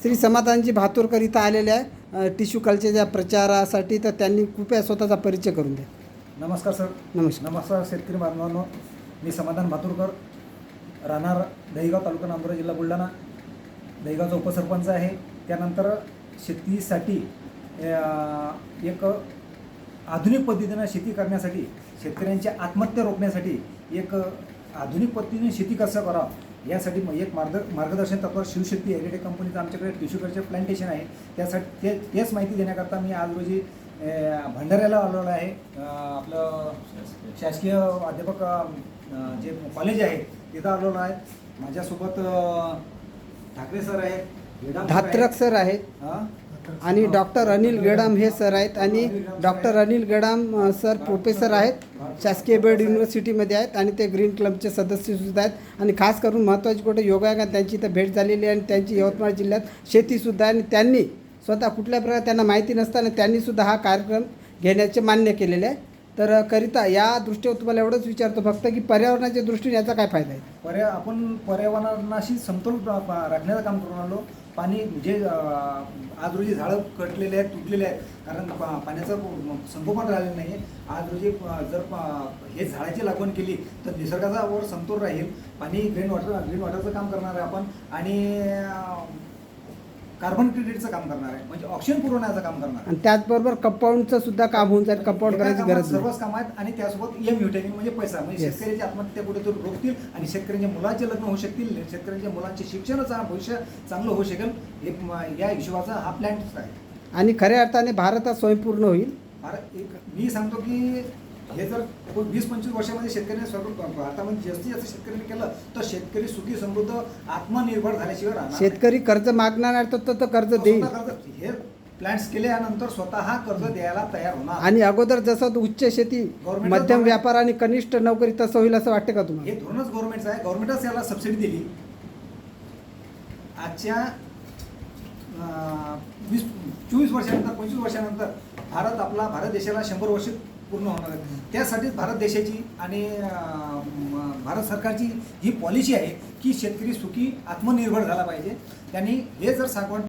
श्री समाधानजी भातुरकर इथं आलेले आहे टिश्यू कल्चरच्या प्रचारासाठी, तर त्यांनी कृपया स्वतःचा परिचय करून द्या. नमस्कार सर. नमस्कार शेतकरी बांधवांनो. मी समाधान भातुरकर, राहणार दहिगाव, तालुका नांदुरा, जिल्हा बुलढाणा. दहिगावचा उपसरपंच आहे. त्यानंतर शेतीसाठी एक आधुनिक पद्धतीनं शेती करण्यासाठी, शेतकऱ्यांच्या आत्महत्या रोखण्यासाठी एक आधुनिक पद्धतीने शेती कसं करावं यासाठी एक मार्गदर्शन तत्वावर शिवशक्ती ॲग्रीटेक कंपनीचं आमच्याकडे टिश्यू कल्चर प्लांटेशन आहे. त्यासाठी तेच माहिती देण्याकरता मी आज रोजी भंडाऱ्याला आलेलो आहे. आपलं शासकीय अध्यापक जे कॉलेज आहे तिथं आलेलो आहे. माझ्यासोबत ठाकरे सर आहेत, धात्रक सर आहेत आणि डॉक्टर अनिल गेडाम हे सर आहेत. आणि doctor Anil Gedam sir professor आहेत, शासकीय बेड युनिव्हर्सिटीमध्ये आहेत आणि ते ग्रीन क्लबचे सदस्यसुद्धा आहेत. आणि खास करून महत्त्वाची गोष्ट योगायोगाने त्यांची इथं भेट झालेली आहे आणि त्यांची यवतमाळ जिल्ह्यात शेतीसुद्धा आहे. आणि त्यांनी स्वतः कुठल्या प्रकारे त्यांना माहिती नसताना त्यांनीसुद्धा हा कार्यक्रम घेण्याचे मान्य केलेले आहे. तर करिता या दृष्टीवर तुम्हाला एवढंच विचारतो फक्त की पर्यावरणाच्या दृष्टीने याचा काय फायदा आहे? आपण पर्यावरणाशी समतोल राखण्याचं काम करून आलो. पाणी जे आज रोजी झाडं कटलेले आहेत, तुटलेले आहेत, कारण पाण्याचं संगोपन राहिलेलं नाही आहे. आज रोजी जर हे झाडाची लागवड केली तर निसर्गाचा वर समतोल राहील. पाणी ग्रीन वॉटरचं काम करणार आहे आपण, आणि कार्बन क्रेडिटचं काम करणार आहे, म्हणजे ऑक्सिजन पुरवण्याचं काम करणार आहे. आणि त्याचबरोबर कंपाऊंडचं सुद्धा काम होऊन जाईल. कंपाऊंड करायची गरज नाही. सर्वच काम आहेत. आणि त्यासोबत व्हिटॅमिन म्हणजे पैसा, म्हणजे शेतकऱ्याची आत्महत्या कुठेतरी रोखतील आणि शेतकऱ्यांच्या मुलांचे लग्न होऊ शकतील, शेतकऱ्यांच्या मुलांचे शिक्षणाचं भविष्य चांगलं होऊ शकेल. या हिशोबाचा हा प्लॅन आहे. आणि खऱ्या अर्थाने भारत हा स्वयंपूर्ण होईल. मी सांगतो की हे जर 20-25 वर्षामध्ये शेतकऱ्यांनी सर्व भारतामध्ये जास्तीत जास्त शेतकऱ्यांनी केलं तर शेतकरी सुखी समृद्ध आत्मनिर्भर झाल्याशिवाय राहणार. शेतकरी कर्ज मागणार नाही तर कर्ज देईल. हे प्लॅन्स केल्यानंतर स्वतः कर्ज द्यायला तयार होणार. आणि अगोदर जसं उच्च शेती, मध्यम व्यापार आणि कनिष्ठ नोकरी तसं होईल असं वाटतं का तुम्हाला? हे धोरणच गव्हर्नमेंटचं आहे. गव्हर्नमेंटच याला सबसिडी दिली. आजच्या 24 वर्षानंतर 25 वर्षानंतर भारत देशाला 100 वर्ष पूर्ण होणार आहे. त्यासाठीच भारत देशाची आणि भारत सरकारची ही पॉलिसी आहे की शेतकरी सुखी आत्मनिर्भर झाला पाहिजे. त्यांनी हे जर सागवण